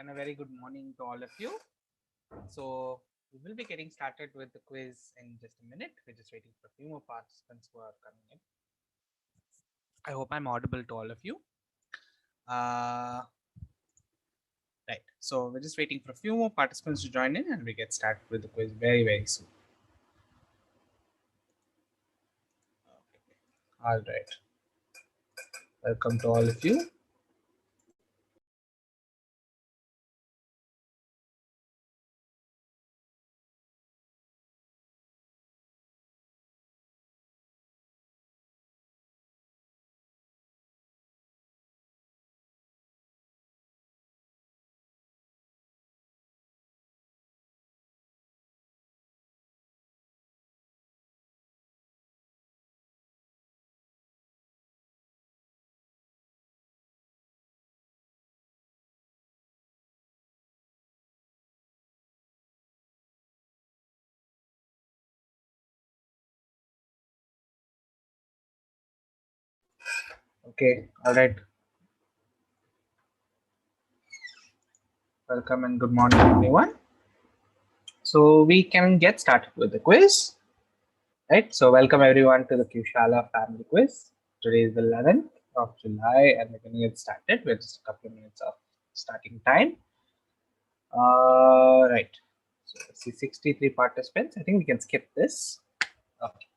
and a very good morning to all of you. So we will be getting started with the quiz in just a minute. We're just waiting for a few more participants who are coming in. I hope I'm audible to all of you. Right. So we're just waiting for a few more participants to join in, and we get started with the quiz very soon. Okay. All right. Welcome to all of you. Okay. All right. Welcome and good morning, everyone. So we can get started with the quiz. Right, so welcome everyone to the Kushala family quiz. Today is the 11th of July and we're going to get started with just a couple of minutes of starting time. Right, so let's see 63 participants. I think we can skip this. Okay.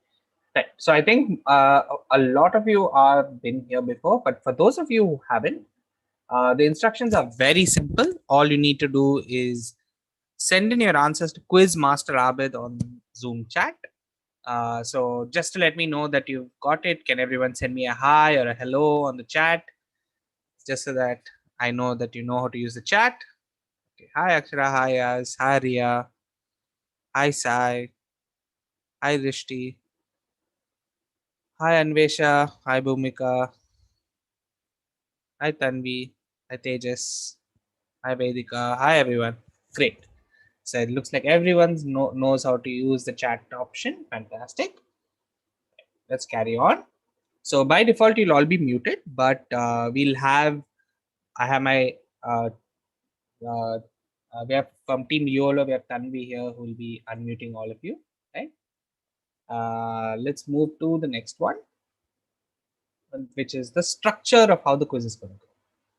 Right, so I think a lot of you are been here before, but for those of you who haven't, the instructions are very simple. All you need to do is send in your answers to Quiz Master Abid on Zoom chat. So just to let me know that you've got it, can everyone send me a hi or a hello on the chat? Just so that I know that you know how to use the chat. Okay. Hi Akshara, hi Yas, hi Ria, hi Sai, hi Rishti, hi Anvesha, hi Bhumika, hi Tanvi, hi Tejas, hi Vedika, hi everyone. Great. So it looks like everyone knows how to use the chat option. Fantastic. Let's carry on. So by default, you'll all be muted, but I have my we have from Team YOLO, we have Tanvi here who will be unmuting all of you, right? Let's move to the next one, which is the structure of how the quiz is going to go.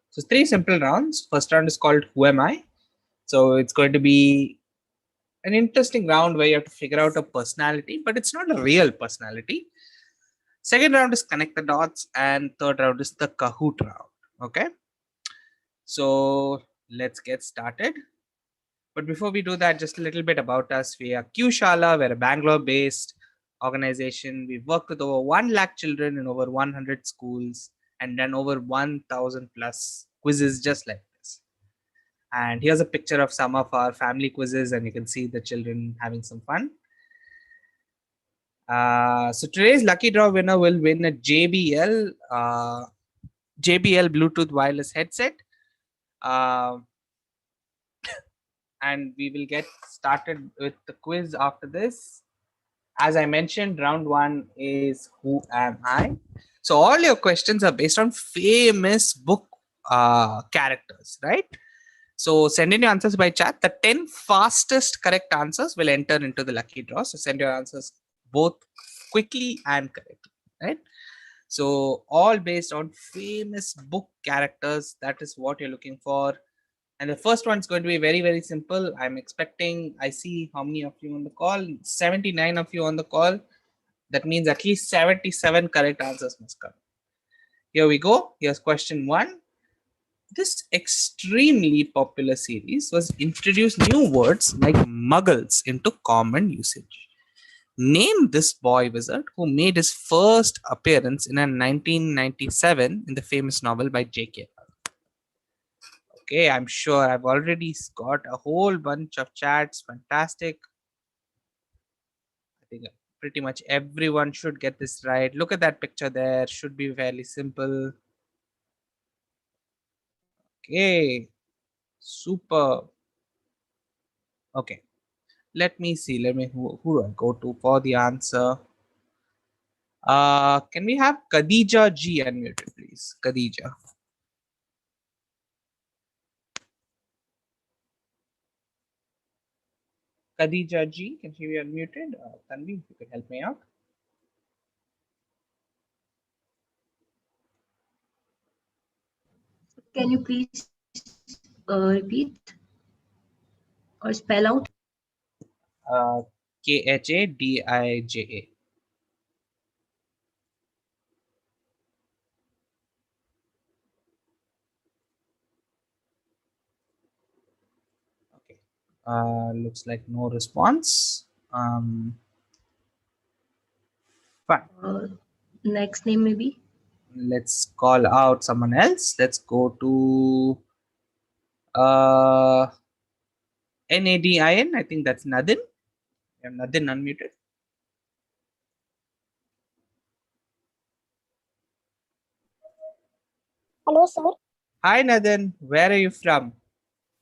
So 3 simple rounds. First round is called Who Am I? So it's going to be an interesting round where you have to figure out a personality, but it's not a real personality. Second round is Connect the Dots, and third round is the Kahoot round. Okay. So let's get started. But before we do that, just a little bit about us. We are Kushala. We're a Bangalore-based organization. We've worked with over 1 lakh children in over 100 schools and done over 1,000 plus quizzes just like this. And here's a picture of some of our family quizzes, and you can see the children having some fun. So today's lucky draw winner will win a JBL Bluetooth wireless headset. And we will get started with the quiz after this. As I mentioned, round 1 is Who Am I? So all your questions are based on famous book characters, right? So send in your answers by chat. The 10 fastest correct answers will enter into the lucky draw. So send your answers both quickly and correctly, right? So all based on famous book characters. That is what you're looking for. And the first one is going to be very simple. I'm expecting, I see how many of you on the call, 79 of you on the call. That means at least 77 correct answers must come. Here we go. Here's question 1. This extremely popular series was introduced new words like muggles into common usage. Name this boy wizard who made his first appearance in 1997 in the famous novel by J.K. Okay, I'm sure I've already got a whole bunch of chats. Fantastic. I think pretty much everyone should get this right. Look at that picture there. Should be fairly simple. Okay, super. Okay, let me see. Let me who do I go to for the answer? Can we have Khadija G unmuted, please? Khadija. Khadija ji, can she be unmuted? Tanvi, if you could help me out. Can you please repeat or spell out? Khadija. Okay. Looks like no response. Fine. Next name maybe? Let's call out someone else. Let's go to Nadin. I think that's Nadin. Nadin unmuted. Hello, sir. Hi, Nadin. Where are you from?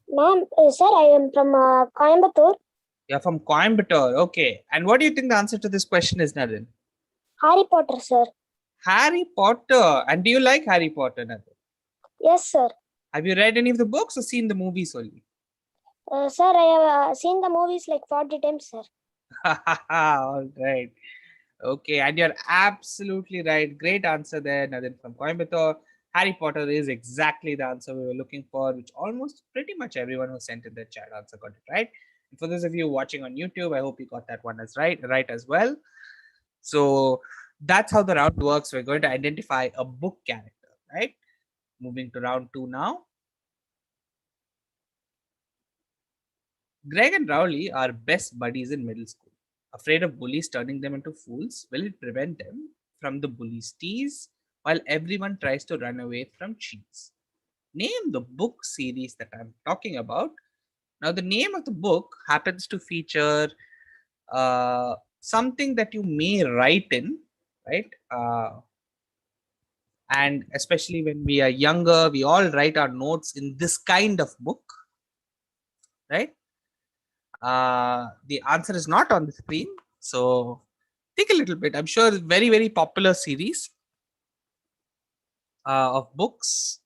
Ma'am, sir, I am from Coimbatore. You're from Coimbatore. Okay. And what do you think the answer to this question is, Nadin? Harry Potter, sir. Harry Potter. And do you like Harry Potter, Nadin? Yes, sir. Have you read any of the books or seen the movies only? Sir, I have seen the movies like 40 times, sir. All right. Okay, and you're absolutely right. Great answer there, Nadin from Coimbatore. Harry Potter is exactly the answer we were looking for, which almost pretty much everyone who sent in the chat answer got it right. And for those of you watching on YouTube, I hope you got that one as right as well. So that's how the round works. We're going to identify a book character, right? Moving to round 2 now. Greg and Rowley are best buddies in middle school. Afraid of bullies turning them into fools, will it prevent them from the bullies' tease while everyone tries to run away from cheese? Name the book series that I'm talking about. Now, the name of the book happens to feature something that you may write in, right? And especially when we are younger, we all write our notes in this kind of book, right? The answer is not on the screen. So think a little bit. I'm sure very, very popular series of books.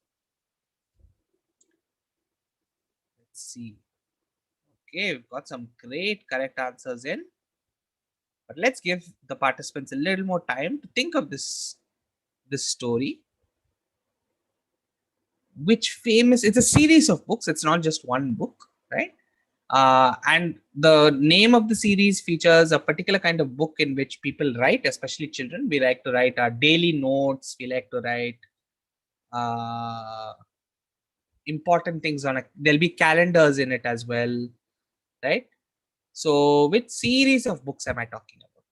Let's see. Okay, we've got some great correct answers in. But let's give the participants a little more time to think of this story. Which famous, it's a series of books, it's not just one book, right? And the name of the series features a particular kind of book in which people write, especially children. We like to write our daily notes. We like to write important things on it. There'll be calendars in it as well, right? So which series of books am I talking about?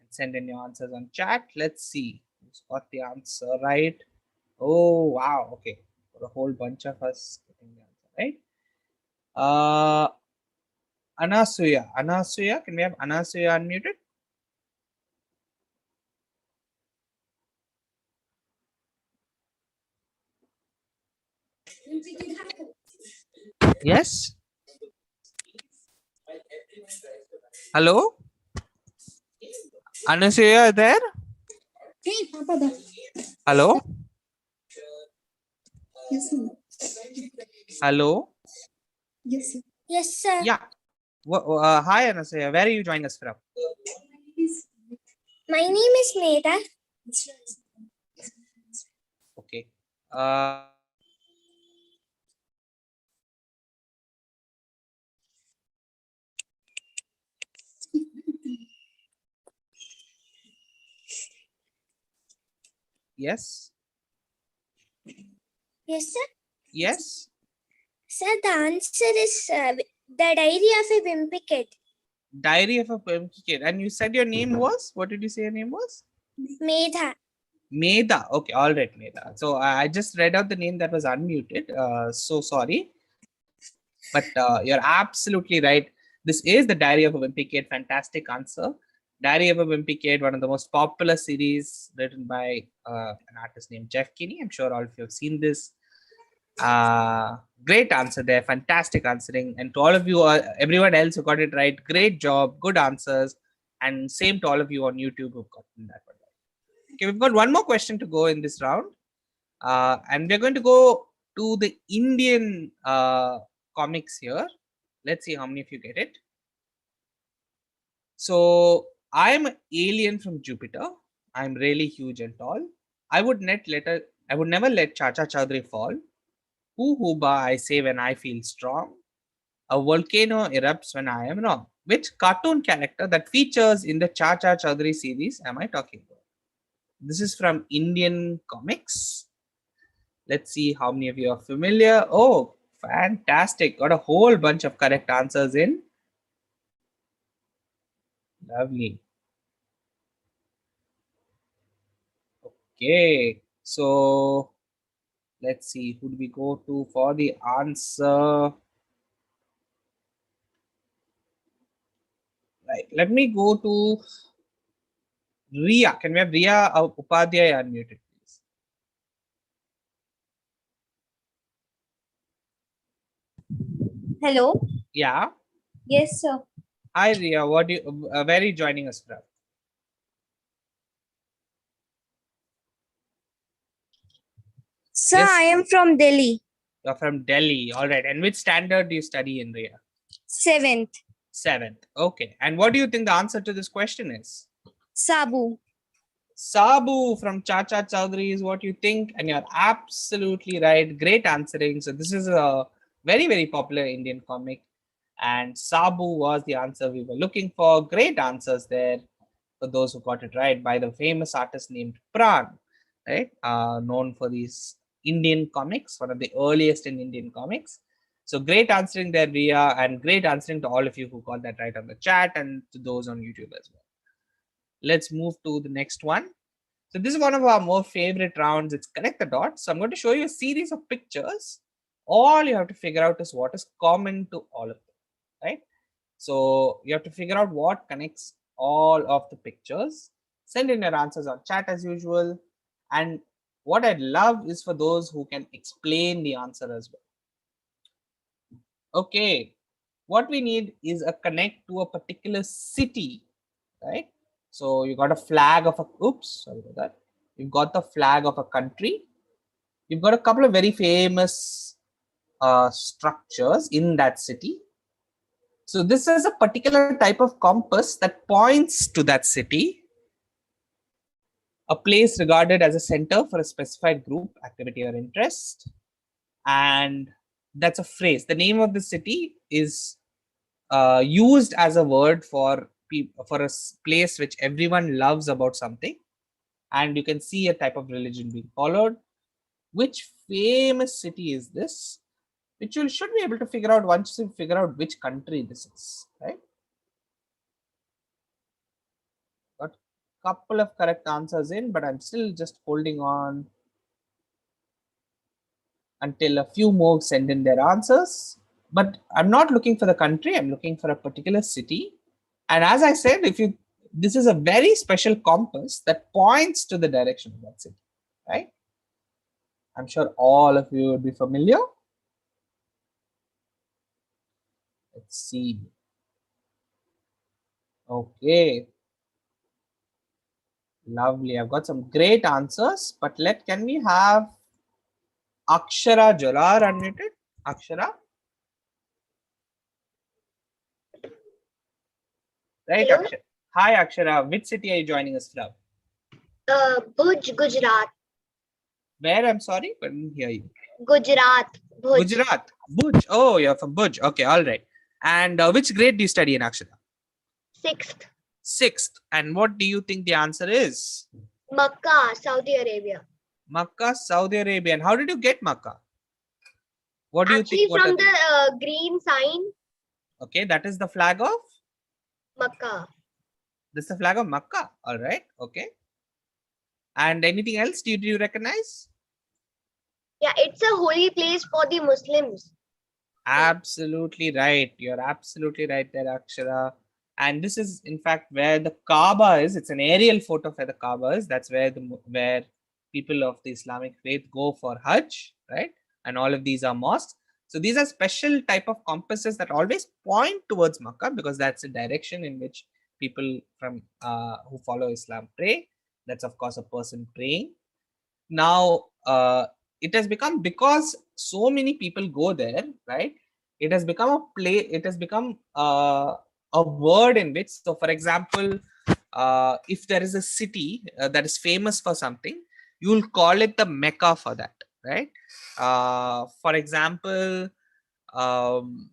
And send in your answers on chat. Let's see who's got the answer right. Oh, wow. Okay. For a whole bunch of us getting the answer right. Anasuya, can we have Anasuya unmuted? Yes. Hello? Anasuya there? Hello? Yes, sir. Hello? Yes, sir. Yes, sir. Yeah. Hi, Anasuya. Where are you joining us from? My name is Meda. Okay. Yes. Yes, sir. Yes. Sir, the answer is The Diary of a Wimpy Kid. Diary of a Pumpkin Kid. And you said your name was? What did you say your name was? Medha. Meda. Okay, all right, Meda. So I just read out the name that was unmuted. So sorry. But you're absolutely right. This is the Diary of a Wimpy Kid. Fantastic answer. Diary of a Wimpy Kid, one of the most popular series written by an artist named Jeff Kinney. I'm sure all of you have seen this. Great answer there. Fantastic answering. And to all of you, everyone else who got it right, great job. Good answers. And same to all of you on YouTube who've gotten that one right. Okay, we've got one more question to go in this round. And we're going to go to the Indian comics here. Let's see how many of you get it. So I'm an alien from Jupiter. I'm really huge and tall. I would never let Chacha Chaudhary fall. Hoo hoo ba, I say when I feel strong. A volcano erupts when I am wrong. Which cartoon character that features in the Chacha Chaudhary series am I talking about? This is from Indian comics. Let's see how many of you are familiar. Oh, fantastic. Got a whole bunch of correct answers in. Lovely. Okay. So let's see. Who do we go to for the answer? Right. Let me go to Ria. Can we have Ria Upadhyay unmuted, please? Hello. Yeah. Yes, sir. Hi, Ria. Where are you joining us from? Sir, Yes. I am from Delhi. You're from Delhi. All right. And which standard do you study in, Ria? 7th. 7th. Okay. And what do you think the answer to this question is? Sabu. Sabu from Chacha Chaudhary is what you think, and you're absolutely right. Great answering. So this is a very, very popular Indian comic, and Sabu was the answer we were looking for. Great answers there for those who got it right by the famous artist named Pran, right? Known for these Indian comics, one of the earliest in Indian comics. So great answering there, Ria, and great answering to all of you who got that right on the chat and to those on YouTube as well. Let's move to the next one. So this is one of our more favorite rounds. It's connect the dots. So I'm going to show you a series of pictures. All you have to figure out is what is common to all of them, right? So you have to figure out what connects all of the pictures. Send in your answers on chat as usual. And what I'd love is for those who can explain the answer as well. Okay, what we need is a connect to a particular city, right? So you got a flag of a, oops, sorry about that. You've got the flag of a country. You've got a couple of very famous structures in that city. So this is a particular type of compass that points to that city, a place regarded as a center for a specified group, activity, or interest. And that's a phrase. The name of the city is used as a word for a place which everyone loves about something, and you can see a type of religion being followed. Which famous city is this? Which you should be able to figure out once you figure out which country this is, right? Got a couple of correct answers in, but I'm still just holding on until a few more send in their answers. But I'm not looking for the country, I'm looking for a particular city. And as I said, this is a very special compass that points to the direction of that city, right? I'm sure all of you would be familiar. Let's see. Okay. Lovely. I've got some great answers, but can we have Akshara Jalar unmuted? Akshara? Right, Hello? Akshara. Hi, Akshara. Which city are you joining us from? Bhuj, Gujarat. Where? I'm sorry, couldn't hear you. Gujarat. Bhuj. Gujarat. Bhuj. Oh, you're from Bhuj. Okay, all right. And which grade do you study in, Akshara? 6th. 6th. And what do you think the answer is? Makkah, Saudi Arabia. Makkah, Saudi Arabia. And how did you get Makkah? What do you Actually, think? What from are the green sign, Okay, that is the flag of? Makkah. This is the flag of Makkah. All right. Okay. And anything else do you recognize? Yeah, it's a holy place for the Muslims. Absolutely right. You're absolutely right there, Akshara. And this is, in fact, where the Kaaba is. It's an aerial photo of where the Kaaba is. That's where people of the Islamic faith go for Hajj, right? And all of these are mosques. So these are special type of compasses that always point towards Makkah, because that's the direction in which people from who follow Islam pray. That's of course a person praying. Now it has become, because so many people go there, right? It has become a play. It has become a word in which, so for example, if there is a city that is famous for something, you will call it the Mecca for that, right? For example, um,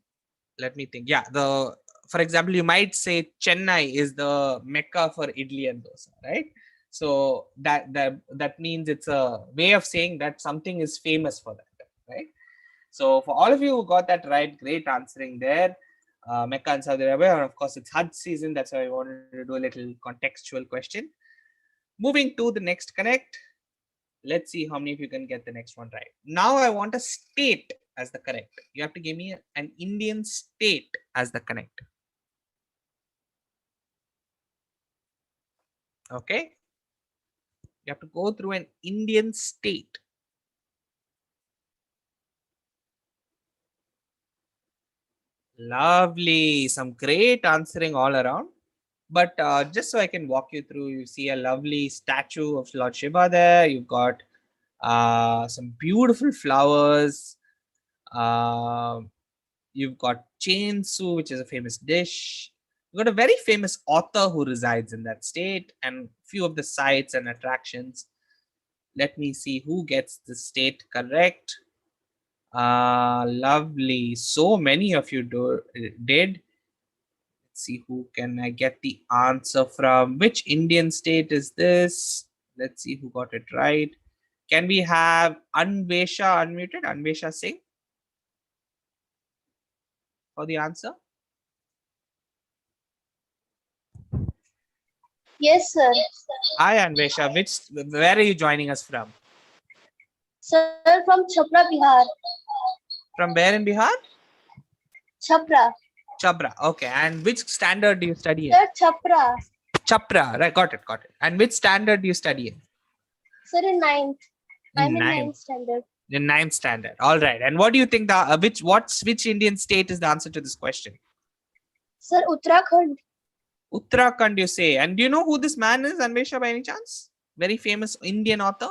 let me think. Yeah, for example, you might say Chennai is the Mecca for idli and dosa, right? So that means it's a way of saying that something is famous for that, right? So for all of you who got that right, great answering there. Mecca and Saudi Arabia, and of course it's Hajj season. That's why I wanted to do a little contextual question. Moving to the next connect. Let's see how many of you can get the next one right. Now I want a state as the correct. You have to give me an Indian state as the connect. Okay. You have to go through an Indian state. Lovely. Some great answering all around. But just so I can walk you through, you see a lovely statue of Lord Shiva there. You've got some beautiful flowers. Uh, you've got Chainsu, which is a famous dish. You've got a very famous author who resides in that state, and few of the sites and attractions. Let me see who gets the state correct. Lovely. So many of you did. Let's see who can I get the answer from. Which Indian state is this? Let's see who got it right. Can we have Anvesha unmuted? Anvesha Singh for the answer. Yes, sir. Hi Anvesha. Where are you joining us from? Sir, from Chhapra, Bihar. From where in Bihar? Chhapra. Chhabra. Okay. And which standard do you study in? Sir, Chhapra. Chhapra. Right. Got it. Got it. And which standard do you study in? Sir, in ninth. I'm in Ninth. ninth standard. In ninth standard. All right. And what do you think the which Indian state is the answer to this question? Sir, Uttarakhand. Uttarakhand, you say. And do you know who this man is, Anvesha, by any chance? Very famous Indian author.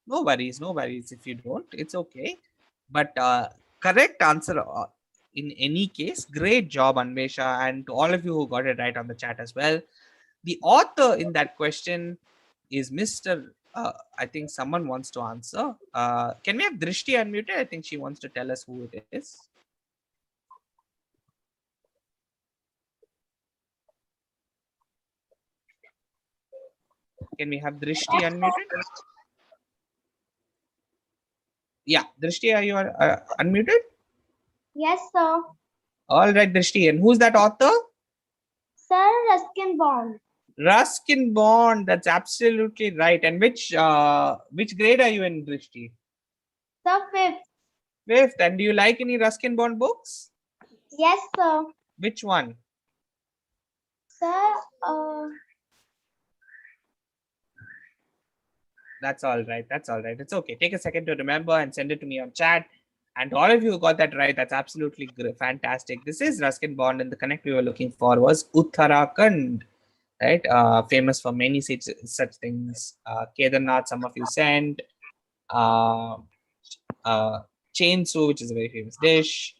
No worries if you don't. It's okay. But correct answer in any case. Great job, Anvesha, and to all of you who got it right on the chat as well. The author in that question is Mr. I think someone wants to answer. Can we have Drishti unmuted? I think she wants to tell us who it is. Can we have Drishti unmuted? Yeah, Drishti, are you unmuted? Yes, sir. All right, Drishti. And who's that author? Sir, Ruskin Bond. Ruskin Bond. That's absolutely right. And which grade are you in, Drishti? Sir, fifth. Fifth. And do you like any Ruskin Bond books? Yes, sir. Which one? Sir, That's all right. That's all right. It's okay. Take a second to remember and send it to me on chat. And to all of you who got that right, that's absolutely fantastic. This is Ruskin Bond, and the connect we were looking for was Uttarakhand, right? Famous for many such things. Kedarnath, some of you sent. Chainsu, which is a very famous dish.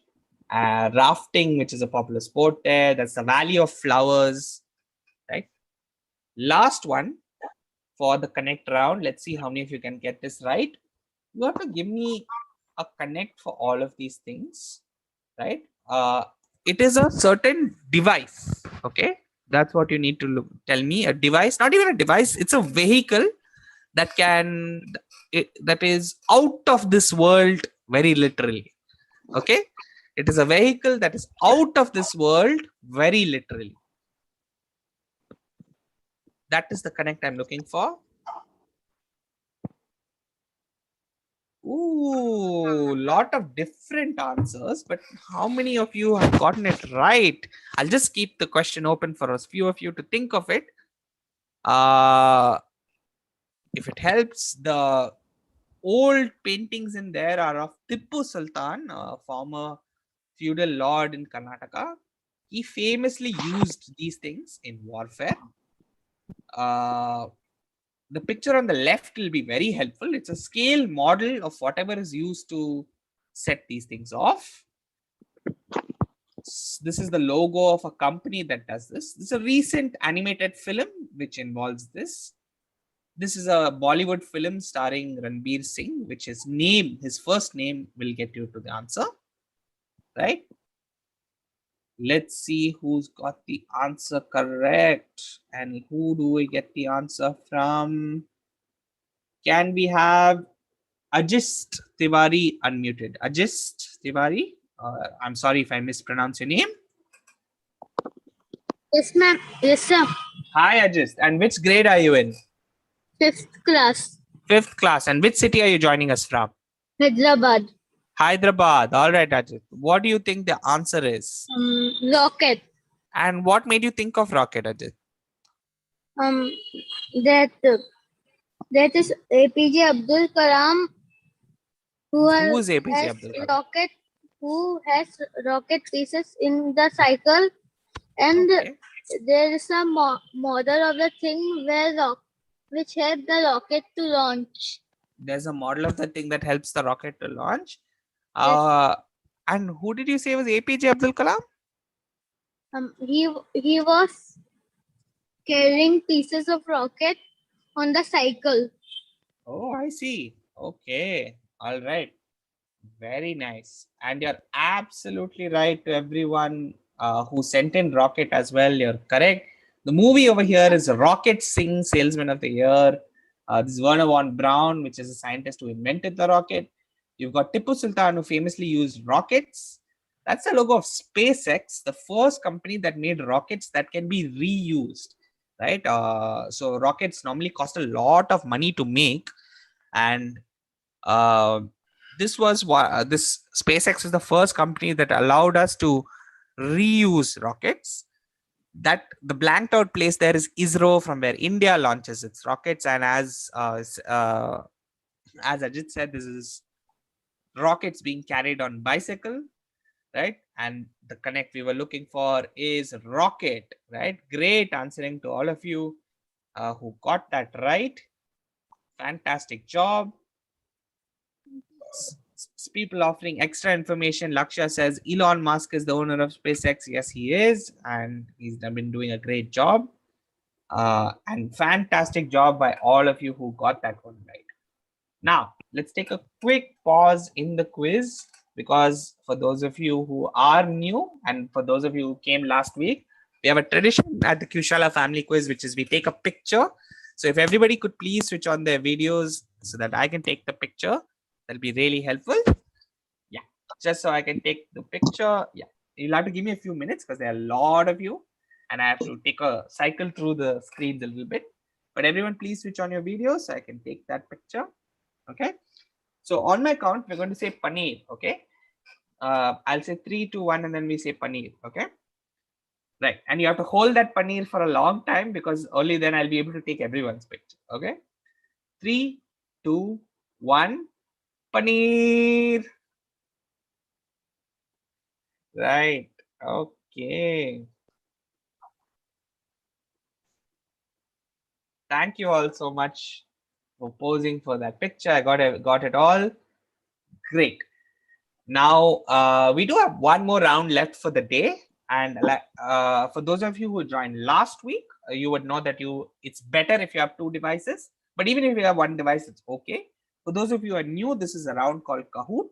Rafting, which is a popular sport there. That's the Valley of Flowers, right? Last one for the connect round. Let's see how many of you can get this right. You have to give me a connect for all of these things, right? It is a certain device. Okay, that's what you need to tell me. A device, not even a device. It's a vehicle that that is out of this world, very literally. Okay, it is a vehicle that is out of this world, very literally. That is the connect I'm looking for. Ooh, lot of different answers, but how many of you have gotten it right? I'll just keep the question open for a few of you to think of it. If it helps, the old paintings in there are of Tipu Sultan, a former feudal lord in Karnataka. He famously used these things in warfare. the picture on the left will be very helpful. It's a scale model of whatever is used to set these things off. This is the logo of a company that does this. This is a recent animated film which involves this. This is a Bollywood film starring Ranbir Singh, which his first name will get you to the answer, right? Let's see who's got the answer correct and who do we get the answer from? Can we have Ajist Tiwari unmuted? Ajist Tiwari? I'm sorry if I mispronounce your name. Yes, ma'am. Yes, sir. Hi, Ajist. And which grade are you in? 5th class. 5th class. And which city are you joining us from? Hyderabad. Hyderabad. All right, Ajit. What do you think the answer is? Rocket. And what made you think of rocket, Ajit? That is APJ Abdul Kalam, who Who is APJ has Abdul Kalam? rocket, who has rocket pieces in the cycle, and Okay. there is a model of the thing which help the rocket to launch. There's a model of the thing that helps the rocket to launch. Yes. And who did you say was APJ Abdul Kalam? He was carrying pieces of rocket on the cycle. Oh, I see. Okay. All right. Very nice. And you're absolutely right to everyone who sent in rocket as well. You're correct. The movie over here is Rocket Singh Salesman of the Year. This is Werner von Braun, which is a scientist who invented the rocket. You've got Tipu Sultan, who famously used rockets. That's the logo of SpaceX, the first company that made rockets that can be reused, right? So rockets normally cost a lot of money to make, and this SpaceX is the first company that allowed us to reuse rockets. That the blanked out place there is ISRO, from where India launches its rockets, and as Ajit said, this is rockets being carried on bicycle, right? And the connect we were looking for is rocket, right? Great answering to all of you who got that right. Fantastic job. People offering extra information. Lakshya says Elon Musk is the owner of SpaceX. Yes, he is, and he's been doing a great job. And fantastic job by all of you who got that one right. Now, let's take a quick pause in the quiz, because for those of you who are new and for those of you who came last week, we have a tradition at the Kushala family quiz, which is we take a picture. So if everybody could please switch on their videos so that I can take the picture, that'll be really helpful. Yeah, just so I can take the picture. Yeah, you'll have to give me a few minutes because there are a lot of you and I have to take a cycle through the screens a little bit. But everyone, please switch on your videos so I can take that picture. Okay, so on my count, we're going to say paneer. Okay, I'll say 3, 2, 1, and then we say paneer. Okay, right, and you have to hold that paneer for a long time because only then I'll be able to take everyone's picture. Okay, 3, 2, 1, paneer. Right. Okay. Thank you all so much for posing for that picture. I got it all. Great. Now we do have one more round left for the day, and for those of you who joined last week, you would know that it's better if you have 2 devices. But even if you have 1 device, it's okay. For those of you who are new, this is a round called Kahoot.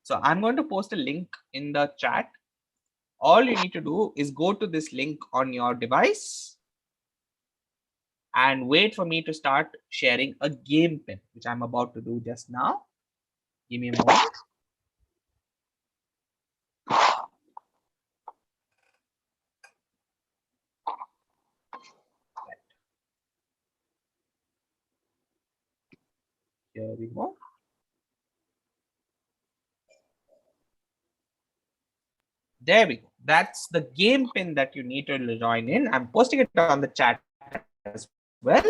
So I'm going to post a link in the chat. All you need to do is go to this link on your device and wait for me to start sharing a game pin, which I'm about to do just now. Give me a moment. Here we go. There we go. That's the game pin that you need to join in. I'm posting it on the chat as well.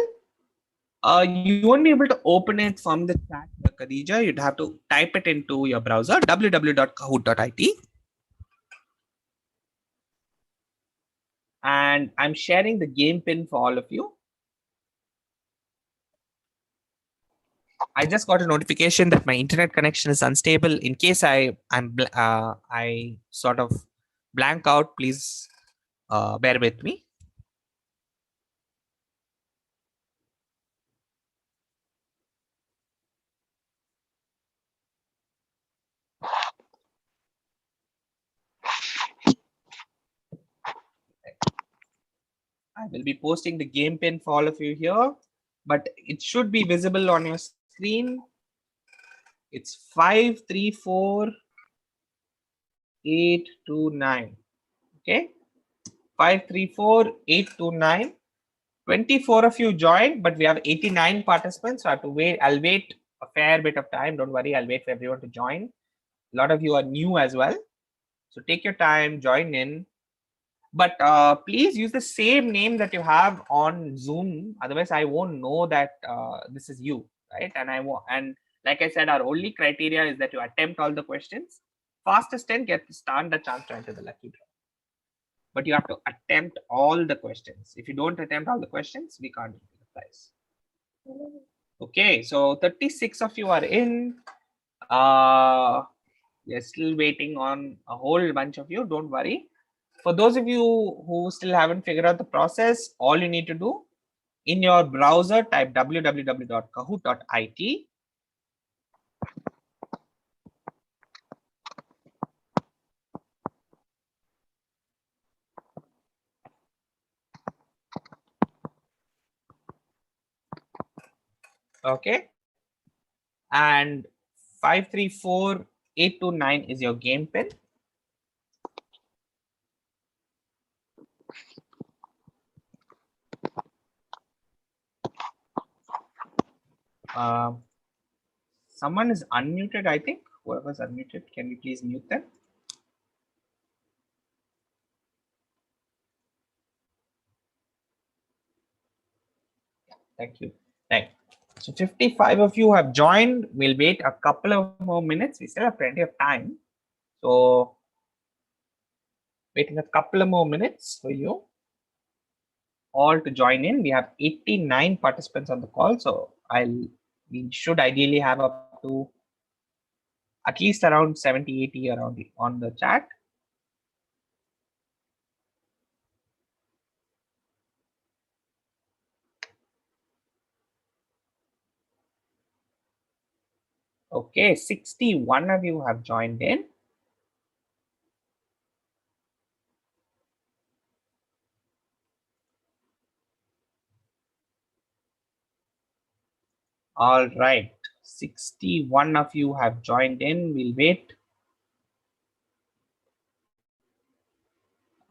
You won't be able to open it from the chat, Khadija. You'd have to type it into your browser, www.kahoot.it. And I'm sharing the game pin for all of you. I just got a notification that my internet connection is unstable. In case I sort of blank out, please bear with me. I will be posting the game pin for all of you here, but it should be visible on your screen. It's 534829. Okay, 534829. 24 of you joined, but we have 89 participants. So I have to wait. I'll wait a fair bit of time. Don't worry, I'll wait for everyone to join. A lot of you are new as well. So take your time, join in. But please use the same name that you have on Zoom. Otherwise, I won't know that this is you, right? And like I said, our only criteria is that you attempt all the questions. Fastest 10 stand a chance to enter the lucky draw. But you have to attempt all the questions. If you don't attempt all the questions, we can't give you the prize. Okay, so 36 of you are in. We're still waiting on a whole bunch of you. Don't worry. For those of you who still haven't figured out the process, all you need to do in your browser, type www.kahoot.it. Okay. And 534829 is your game pin. Someone is unmuted, I think. Whoever's unmuted, can we please mute them? Thank you. Right. So 55 of you have joined. We'll wait a couple of more minutes. We still have plenty of time. So waiting a couple of more minutes for you all to join in. We have 89 participants on the call. So we should ideally have up to at least around 70, 80 around on the chat. Okay, 61 of you have joined in. All right, 61 of you have joined in. We'll wait.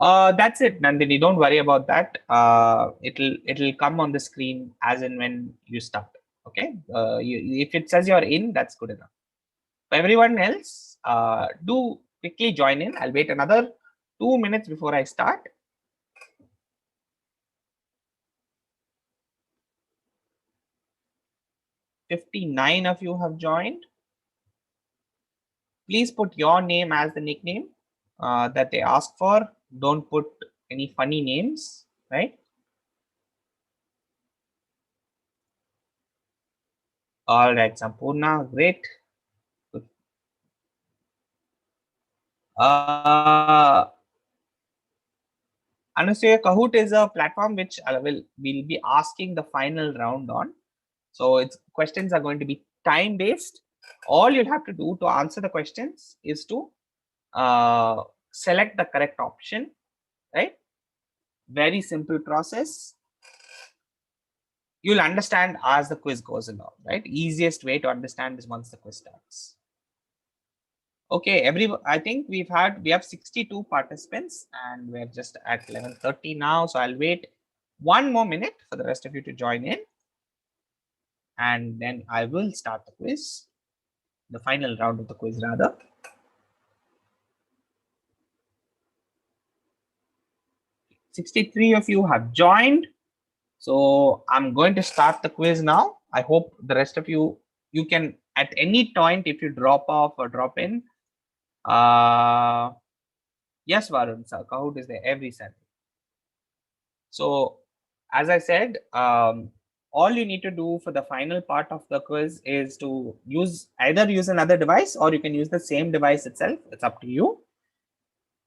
That's it, Nandini. Don't worry about that. It'll come on the screen as and when you start. Okay. If it says you're in, that's good enough. For everyone else, do quickly join in. I'll wait another 2 minutes before I start. $59 of you have joined. Please put your name as the nickname that they ask for. Don't put any funny names, right? All right, Sampurna, great. Anastasia, Kahoot is a platform which we'll be asking the final round on. So its questions are going to be time based. All you'll have to do to answer the questions is to select the correct option, right? Very simple process. You'll understand as the quiz goes along, right? Easiest way to understand is once the quiz starts. Okay, I think we have 62 participants and we're just at 11:30 now. So I'll wait 1 more minute for the rest of you to join in. And then I will start the quiz, the final round of the quiz rather. $63 of you have joined. So I'm going to start the quiz now. I hope the rest of you can at any point, if you drop off or drop in. Yes, Varun, sir, Kahoot is there every Sunday. So as I said, all you need to do for the final part of the quiz is to either use another device or you can use the same device itself. It's up to you.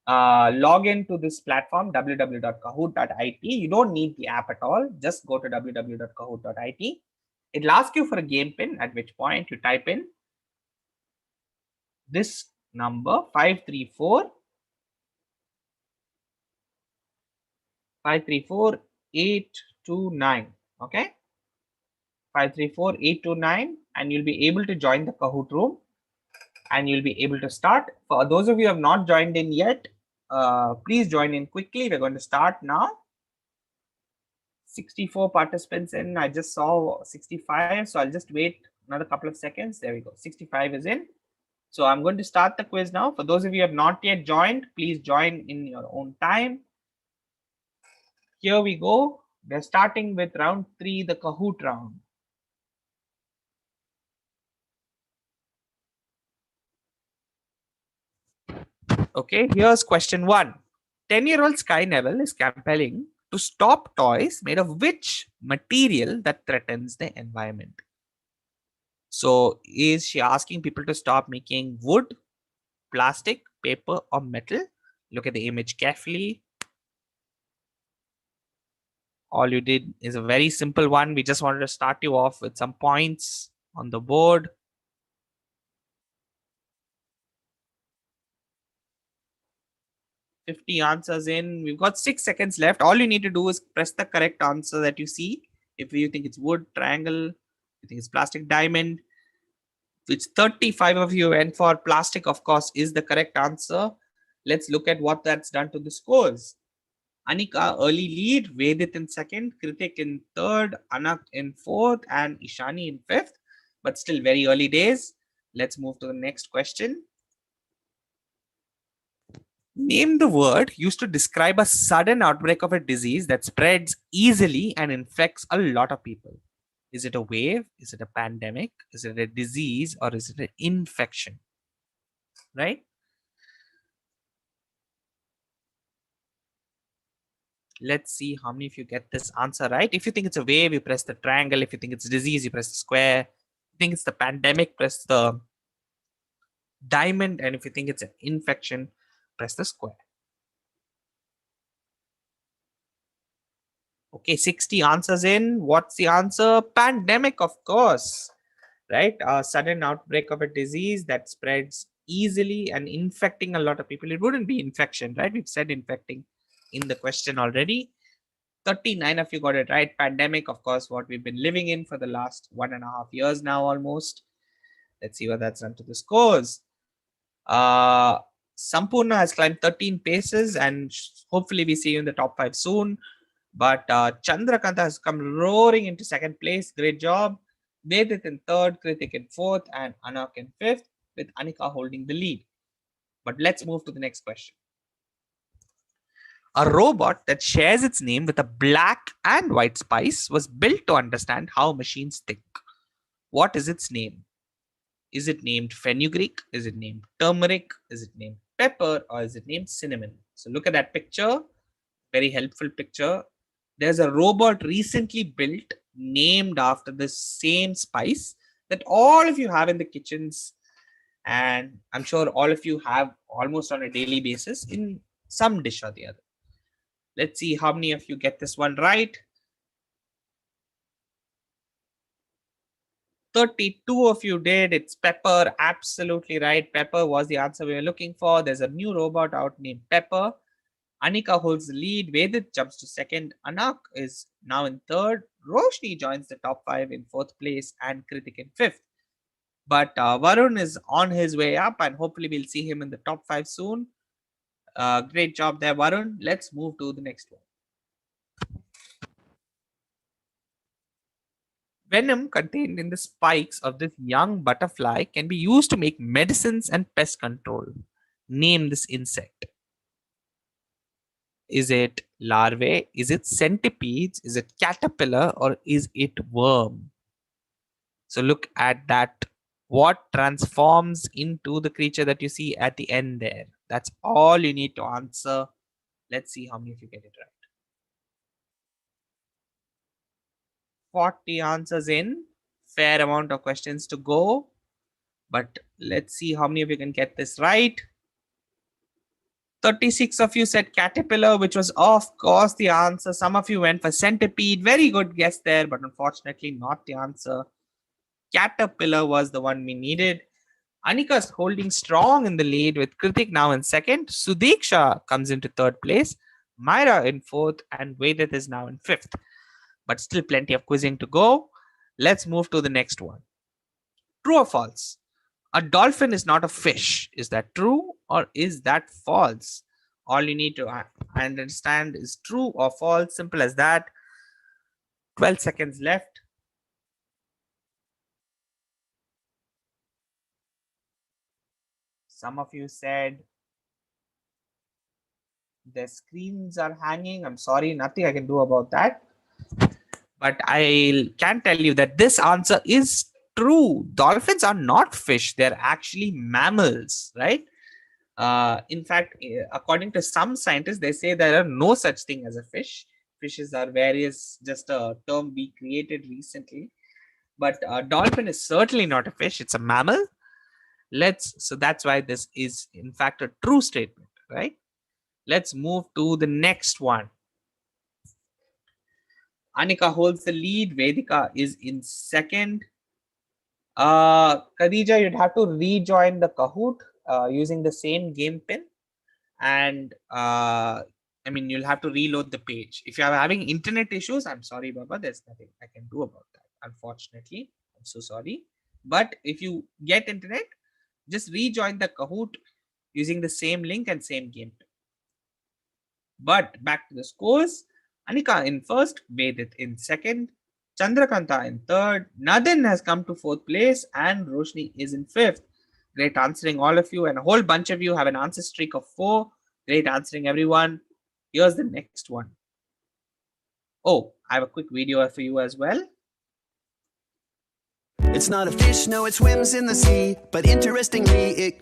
Log into this platform www.kahoot.it. You don't need the app at all. Just go to www.kahoot.it. It'll ask you for a game pin, at which point you type in this number 534 829. Okay, 534-829, and you'll be able to join the Kahoot room and you'll be able to start. For those of you who have not joined in yet, please join in quickly. We're going to start now. 64 participants in. I just saw 65, so I'll just wait another couple of seconds. There we go. 65 is in. So I'm going to start the quiz now. For those of you who have not yet joined, please join in your own time. Here we go. We're starting with round 3, the Kahoot round. Okay, here's question 1. 10-year-old Sky Neville is compelling to stop toys made of which material that threatens the environment? So is she asking people to stop making wood, plastic, paper, or metal? Look at the image carefully. All you did is a very simple one. We just wanted to start you off with some points on the board. "50 answers in." We've got 6 seconds left. All you need to do is press the correct answer that you see. If you think it's wood, triangle, you think it's plastic, diamond, which 35 of you went for plastic, of course, is the correct answer. Let's look at what that's done to the scores. Anika early lead, Vedit in second, Kritik in third, Anak in fourth, and Ishani in fifth. But still very early days. Let's move to the next question. Name the word used to describe a sudden outbreak of a disease that spreads easily and infects a lot of people. Is it a wave? Is it a pandemic? Is it a disease? Or is it an infection? Right? Let's see how many of you get this answer right. If you think it's a wave, you press the triangle. If you think it's disease, you press the square. If you think it's the pandemic, press the diamond. And if you think it's an infection, press the square. Okay, 60 answers in. What's the answer? Pandemic, of course. Right? A sudden outbreak of a disease that spreads easily and infecting a lot of people. It wouldn't be infection, right? We've said infecting in the question already. 39 of you got it right. Pandemic, of course, what we've been living in for the last 1.5 years now almost. Let's see what that's done to the scores. Sampurna has climbed 13 paces and hopefully we see you in the top 5 soon. But Chandrakanta has come roaring into second place. Great job. Vedit in third, Kritik in fourth, and Anak in fifth, with Anika holding the lead. But let's move to the next question. A robot that shares its name with a black and white spice was built to understand how machines think. What is its name? Is it named fenugreek? Is it named turmeric? Is it named pepper? Or is it named cinnamon? So look at that picture. Very helpful picture. There's a robot recently built named after the same spice that all of you have in the kitchens. And I'm sure all of you have almost on a daily basis in some dish or the other. Let's see how many of you get this one right. 32 of you did. It's pepper. Absolutely right. Pepper was the answer we were looking for. There's a new robot out named Pepper. Anika holds the lead. Vedit jumps to second. Anak is now in third. Roshni joins the top 5 in fourth place and Kritik in fifth. But Varun is on his way up and hopefully we'll see him in the top 5 soon. Great job there, Varun. Let's move to the next one. Venom contained in the spikes of this young butterfly can be used to make medicines and pest control. Name this insect. Is it larvae? Is it centipedes? Is it caterpillar? Or is it worm? So look at that. What transforms into the creature that you see at the end there? That's all you need to answer. Let's see how many of you get it right. 40 answers in. Fair amount of questions to go. But let's see how many of you can get this right. 36 of you said caterpillar, which was of course the answer. Some of you went for centipede. Very good guess there, but unfortunately not the answer. Caterpillar was the one we needed. Anika's holding strong in the lead with Kritik now in second. Sudiksha comes into third place. Myra in fourth, and Vedit is now in fifth. But still plenty of quizzing to go. Let's move to the next one. True or false? A dolphin is not a fish. Is that true or is that false? All you need to understand is true or false. Simple as that. 12 seconds left. Some of you said the screens are hanging. I'm sorry, nothing I can do about that. But I can tell you that this answer is true. Dolphins are not fish. They're actually mammals, right? In fact, according to some scientists, they say there are no such thing as a fish. Fishes are various, just a term we created recently. But a dolphin is certainly not a fish. It's a mammal. So that's why this is in fact a true statement, right? Let's move to the next one. Anika holds the lead. Vedika is in second. Khadija, you'd have to rejoin the Kahoot using the same game pin. And I mean, you'll have to reload the page. If you're having internet issues, I'm sorry, Baba, there's nothing I can do about that. Unfortunately, I'm so sorry. But if you get internet, just rejoin the Kahoot using the same link and same game pin. But back to the scores. Anika in first, Vedit in second, Chandrakanta in third, Nadin has come to fourth place, and Roshni is in fifth. Great answering, all of you, and a whole bunch of you have an answer streak of 4. Great answering, everyone. Here's the next one. Oh, I have a quick video for you as well. It's not a fish, no, it swims in the sea. But interestingly,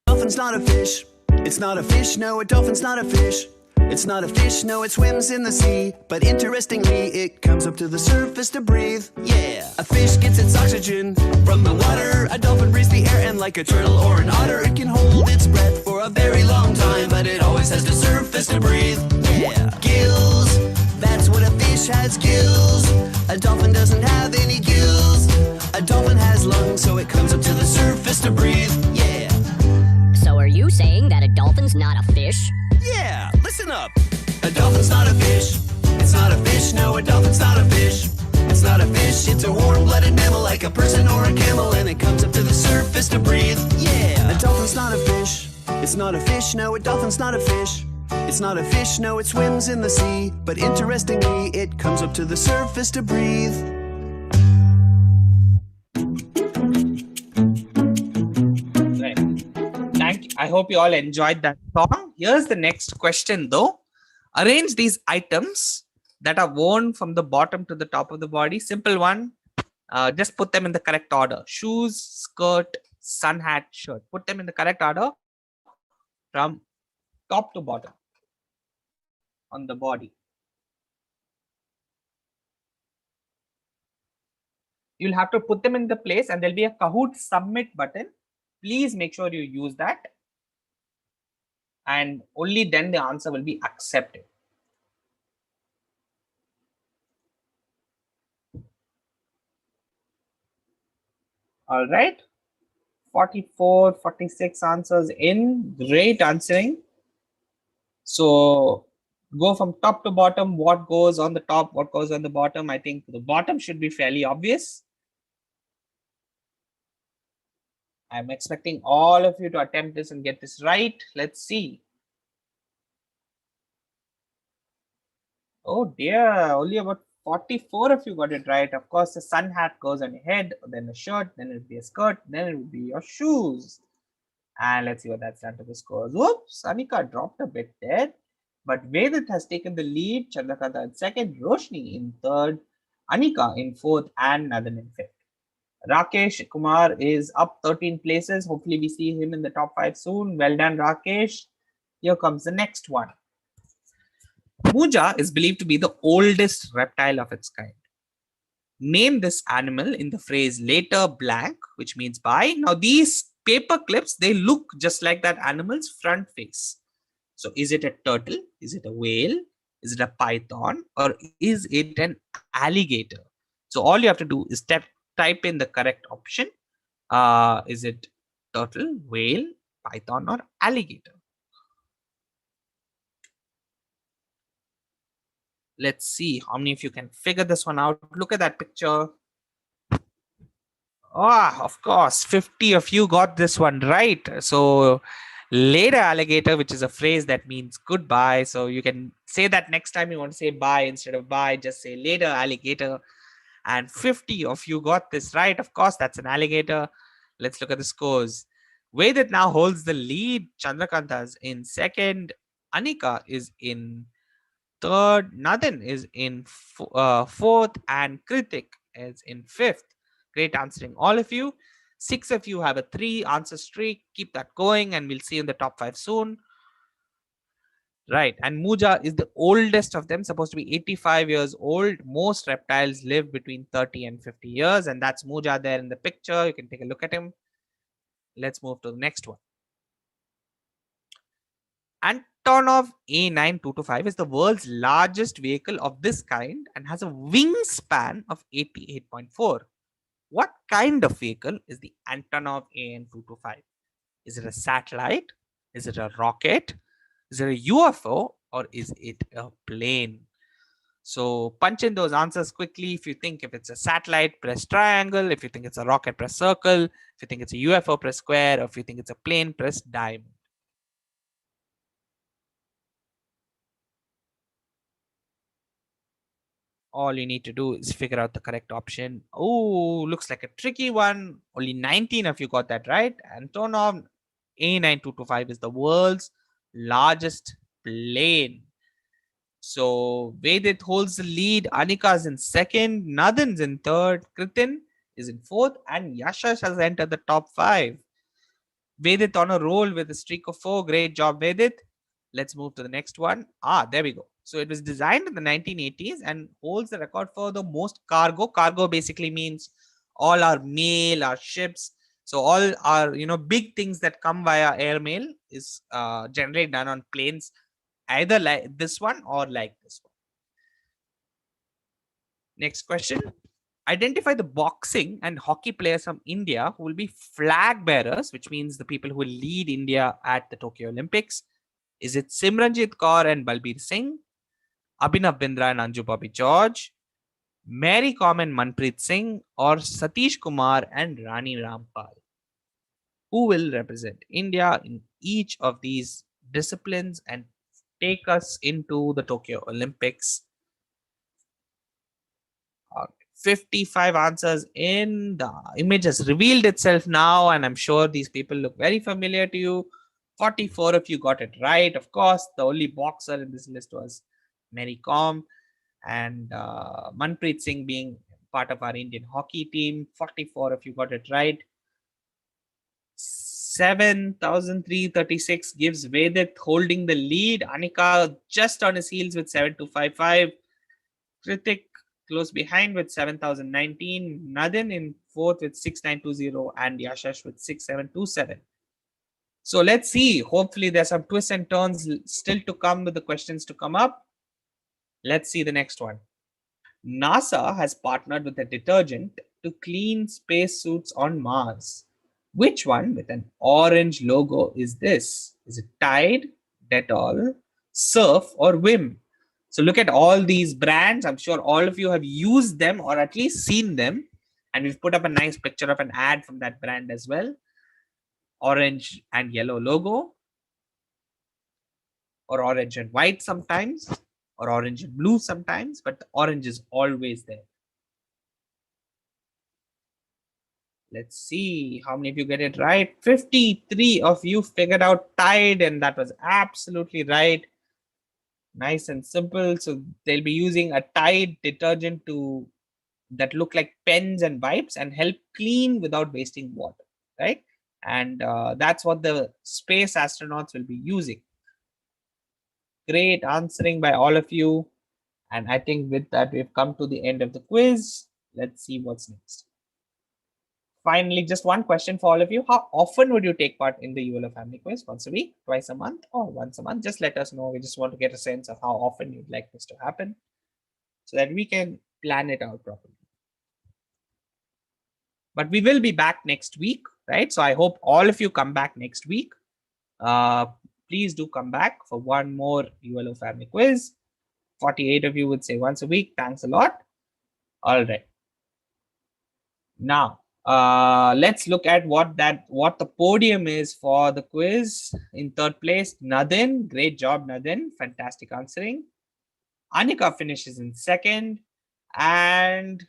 dolphin's not a fish. It's not a fish, no, a dolphin's not a fish. It's not a fish, no, it swims in the sea. But interestingly, it comes up to the surface to breathe. Yeah, a fish gets its oxygen from the water. A dolphin breathes the air, and like a turtle or an otter, it can hold its breath for a very long time. But it always has to surface to breathe. Yeah, gills, that's what a fish has, gills. A dolphin doesn't have any gills. A dolphin has lungs, so it comes up to the surface to breathe. Yeah. So are you saying that a dolphin's not a fish? Yeah, listen up. A dolphin's not a fish. It's not a fish, no, a dolphin's not a fish. It's not a fish, it's a warm-blooded mammal like a person or a camel, and it comes up to the surface to breathe. Yeah. A dolphin's not a fish. It's not a fish, no, a dolphin's not a fish. It's not a fish, no, it swims in the sea. But interestingly, it comes up to the surface to breathe. Right. Thank you. I hope you all enjoyed that song. Here's the next question though. Arrange these items that are worn from the bottom to the top of the body. Simple one. Just put them in the correct order. Shoes, skirt, sun hat, shirt. Put them in the correct order from top to bottom on the body. You'll have to put them in the place, and there'll be a Kahoot submit button. Please make sure you use that. And only then the answer will be accepted. All right. 44, 46 answers in. Great answering. So go from top to bottom. What goes on the top, what goes on the bottom? I think the bottom should be fairly obvious. I'm expecting all of you to attempt this and get this right. Let's see. Oh dear, only about 44 of you got it right. Of course, the sun hat goes on your head, then a shirt, then it would be a skirt, then it would be your shoes. And let's see what that's done to the scores. Whoops, Anika dropped a bit there. But Vedit has taken the lead. Chandrakanta in second, Roshni in third, Anika in fourth, and Nadan in fifth. Rakesh Kumar is up 13 places. Hopefully we see him in the top 5 soon. Well done, Rakesh. Here comes the next one. Muja is believed to be the oldest reptile of its kind. Name this animal in the phrase later blank, which means by. Now, these paper clips, they look just like that animal's front face. So, is it a turtle? Is it a whale? Is it a python? Or is it an alligator? So, all you have to do is type in the correct option. Is it turtle, whale, python, or alligator? Let's see how many of you can figure this one out. Look at that picture. Ah, of course, 50 of you got this one right. So, later alligator, which is a phrase that means goodbye. So, you can say that next time you want to say bye, instead of bye, just say later alligator. And 50 of you got this right. Of course, that's an alligator. Let's look at the scores. Vedit now holds the lead. Chandrakanta's in second. Anika is in third. Nathan is in fourth. And Kritik is in fifth. Great answering, all of you. 6 of you have a 3 answer streak. Keep that going, and we'll see you in the top 5 soon. Right, and Muja is the oldest of them, supposed to be 85 years old. Most reptiles live between 30 and 50 years, and that's Muja there in the picture. You can take a look at him. Let's move to the next one. Antonov A9225 is the world's largest vehicle of this kind and has a wingspan of 88.4. What kind of vehicle is the Antonov AN225? Is it a satellite? Is it a rocket? Is it a UFO? Or is it a plane? So punch in those answers quickly. If you think if it's a satellite, press triangle. If you think it's a rocket, press circle. If you think it's a UFO, press square. Or if you think it's a plane, press diamond. All you need to do is figure out the correct option. Oh, looks like a tricky one. Only 19 of you got that right. Antonov A9225 is the world's largest plane. So Vedit holds the lead. Anika is in second. Nadan's in third. Kritin is in fourth. And Yashash has entered the top 5. Vedit on a roll with a streak of 4. Great job, Vedit. Let's move to the next one. There we go. So it was designed in the 1980s and holds the record for the most cargo. Cargo basically means all our mail, our ships. So all our big things that come via airmail is generally done on planes, either like this one or like this one. Next question. Identify the boxing and hockey players from India who will be flag bearers, which means the people who will lead India at the Tokyo Olympics. Is it Simranjit Kaur and Balbir Singh, Abhinav Bindra and Anju Bobby George, Mary Kom and Manpreet Singh, or Satish Kumar and Rani Rampal? Who will represent India in each of these disciplines and take us into the Tokyo Olympics? 55 answers in. The image has revealed itself now, and I'm sure these people look very familiar to you. 44 of you got it right. Of course, the only boxer in this list was Mary Kom, and Manpreet Singh being part of our Indian hockey team. 44 of you got it right. 7,336 gives Vedit holding the lead. Anika just on his heels with 7,255. Kritik close behind with 7,019. Nadan in fourth with 6,920 and Yashash with 6,727. So let's see. Hopefully there's some twists and turns still to come with the questions to come up. Let's see the next one. NASA has partnered with a detergent to clean spacesuits on Mars. Which one with an orange logo is this? Is it Tide, Dettol, Surf, or Vim? So look at all these brands. I'm sure all of you have used them or at least seen them. And we've put up a nice picture of an ad from that brand as well. Orange and yellow logo. Or orange and white sometimes. Or orange and blue sometimes. But the orange is always there. Let's see how many of you get it right. 53 of you figured out Tide, and that was absolutely right. Nice and simple. So they'll be using a Tide detergent that look like pens and wipes and help clean without wasting water, right? And that's what the space astronauts will be using. Great answering by all of you. And I think with that, we've come to the end of the quiz. Let's see what's next. Finally, just one question for all of you. How often would you take part in the ULO family quiz? Once a week, twice a month, or once a month? Just let us know. We just want to get a sense of how often you'd like this to happen so that we can plan it out properly. But we will be back next week, right? So I hope all of you come back next week. Please do come back for one more ULO family quiz. 48 of you would say once a week. Thanks a lot. All right. Now, let's look at what the podium is for the quiz. In third place, Nadin. Great job, Nadin. Fantastic answering. Anika finishes in second. And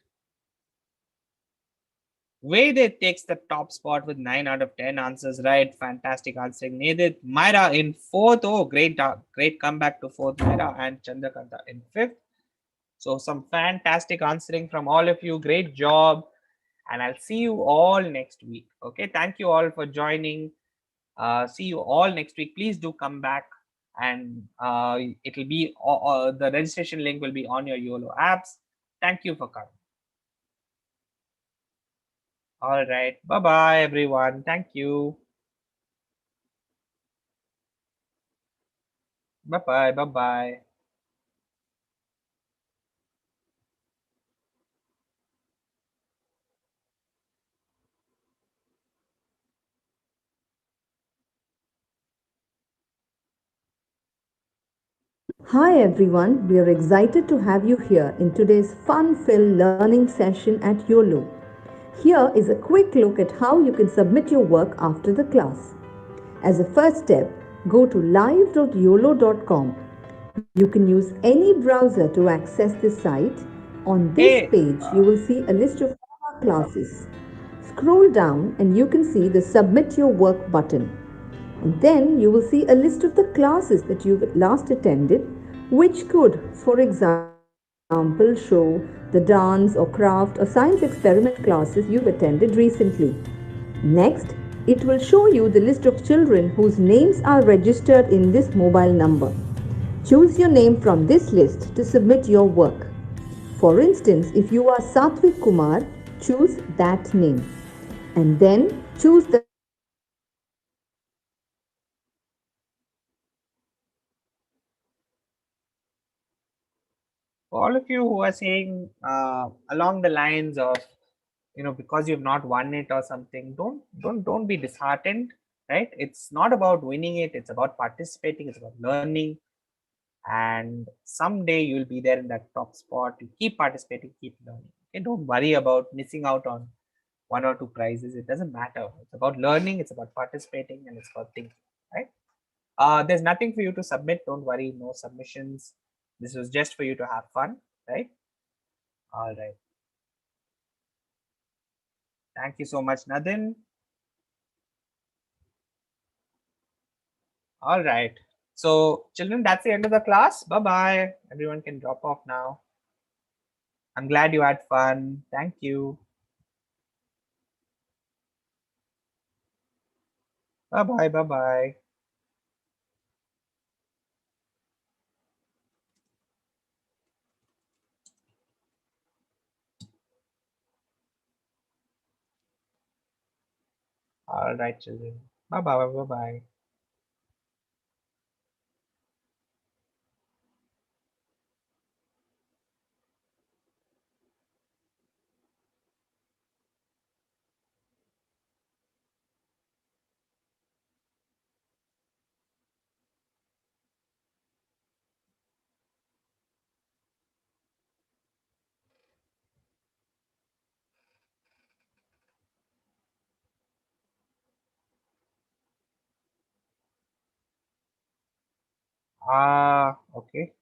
Vedit takes the top spot with 9 out of 10 answers right. Fantastic answering. Nedit. Myra in fourth. Oh, great comeback to fourth, Myra. And Chandrakanta in fifth. So some fantastic answering from all of you. Great job. And I'll see you all next week. Okay. Thank you all for joining. See you all next week. Please do come back. And it'll be the registration link will be on your YOLO apps. Thank you for coming. All right. Bye-bye, everyone. Thank you. Bye-bye. Bye-bye. Hi everyone, we are excited to have you here in today's fun-filled learning session at YOLO. Here is a quick look at how you can submit your work after the class. As a first step, go to live.yolo.com. You can use any browser to access this site. On this page, you will see a list of our classes. Scroll down and you can see the Submit Your Work button. And then you will see a list of the classes that you've last attended, which could, for example, show the dance or craft or science experiment classes you've attended recently. Next, it will show you the list of children whose names are registered in this mobile number. Choose your name from this list to submit your work. For instance, if you are Satvik Kumar, choose that name. And then choose the For all of you who are saying along the lines of, because you've not won it or something, don't be disheartened, right? It's not about winning it. It's about participating. It's about learning. And someday you'll be there in that top spot. You keep participating, keep learning. Okay, don't worry about missing out on 1 or 2 prizes. It doesn't matter. It's about learning. It's about participating, and it's about thinking, right? There's nothing for you to submit. Don't worry. No submissions. This was just for you to have fun, right? All right. Thank you so much, Nadin. All right. So, children, that's the end of the class. Bye-bye. Everyone can drop off now. I'm glad you had fun. Thank you. Bye-bye. Bye-bye. All right, children. Bye-bye. Bye-bye. Okay.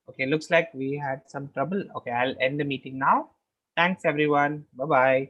Okay, looks like we had some trouble. Okay, I'll end the meeting now. Thanks, everyone. Bye-bye.